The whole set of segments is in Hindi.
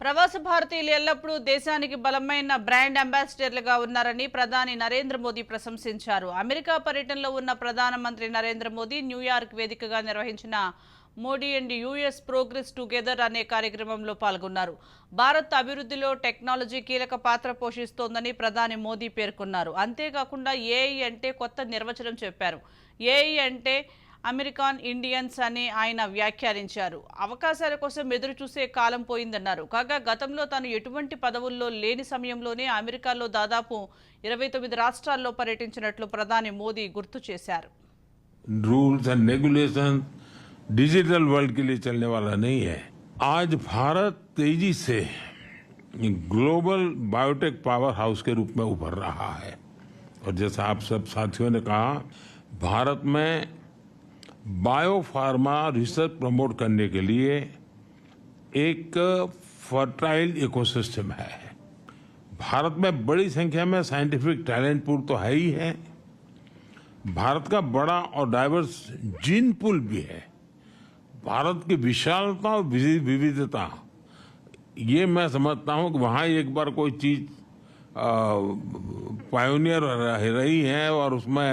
ప్రవాస భారతీయులు ఎల్లప్పుడూ దేశానికి బలమైన బ్రాండ్ అంబాసిడర్లుగా ఉన్నారని ప్రధాని నరేంద్ర మోదీ ప్రశంసించారు. అమెరికా పర్యటనలో ఉన్న ప్రధానమంత్రి నరేంద్ర మోదీ న్యూయార్క్ వేదికగా నిర్వహించిన Modi and US progress together అనే కార్యక్రమంలో పాల్గొన్నారు. భారత్ అభివృద్ధిలో టెక్నాలజీ కీలక పాత్ర పోషిస్తోందని ప్రధాని మోదీ పేర్కొన్నారు. అంతేకాకుండా ఏఐ అంటే కొత్త నిర్వచనం చెప్పారు. ఏఐ అంటే అమెరికన్ ఇండియన్స్ అని ఆయన వ్యాఖ్యానించారు. అవకాశాల కోసం ఎదురు చూసే కాలం పోయిందన్నారు. కాగా గతంలో తాను ఎటువంటి పదవుల్లో లేని సమయంలోనే అమెరికాలో దాదాపు 29 రాష్ట్రాల్లో పర్యటించినట్లు ప్రధాని మోదీ గుర్తు చేశారు. Rules and regulation digital world के लिए चलने वाला नहीं है. आज भारत तेजी से ग्लोबल बायोटेक पावर हाउस के रूप में उभर रहा है और जैसा आप सब साथियों ने कहा, भारत में बायोफार्मा रिसर्च प्रमोट करने के लिए एक फर्टाइल इकोसिस्टम है. भारत में बड़ी संख्या में साइंटिफिक टैलेंट पूल तो है ही है. भारत का बड़ा और डाइवर्स जीन पूल भी है. भारत की विशालता और विविधता, ये मैं समझता हूँ कि वहाँ एक बार कोई चीज पायोनियर रही है और उसमें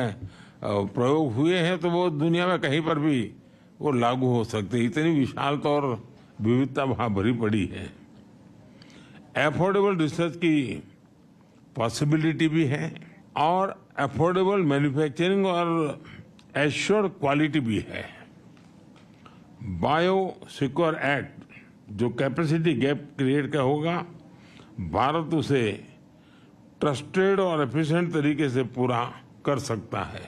प्रयोग हुए हैं तो वो दुनिया में कहीं पर भी वो लागू हो सकते. इतनी विशालता और विविधता वहाँ भरी पड़ी है. एफोर्डेबल रिसर्च की पॉसिबिलिटी भी है और एफोर्डेबल मैन्युफैक्चरिंग और एश्योर्ड क्वालिटी भी है. बायो सिक्योर एक्ट जो कैपेसिटी गैप क्रिएट का होगा, भारत उसे ट्रस्टेड और एफिशिएंट तरीके से पूरा कर सकता है.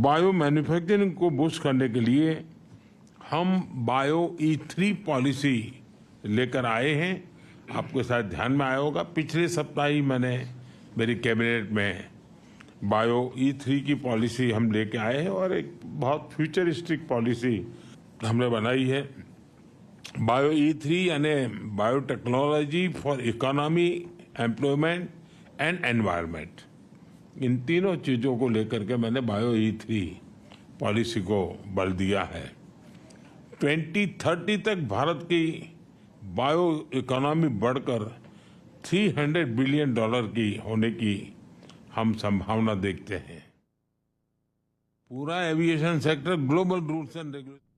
बायो मैन्युफैक्चरिंग को बूस्ट करने के लिए हम बायो E3 पॉलिसी लेकर आए हैं. आपके साथ ध्यान में आया होगा, पिछले सप्ताह ही मैंने मेरी कैबिनेट में बायो E3 की पॉलिसी हम लेके आए हैं और एक बहुत फ्यूचरिस्टिक पॉलिसी हमने बनाई है. बायो E3 यानी biotechnology for economy, employment and environment, इन तीनों चीज़ों को लेकर के मैंने बायो E3 पॉलिसी को बल दिया है. 2030 तक भारत की बायो इकोनॉमी बढ़कर $300 बिलियन की होने की हम संभावना देखते हैं. पूरा aviation sector global rules and regulation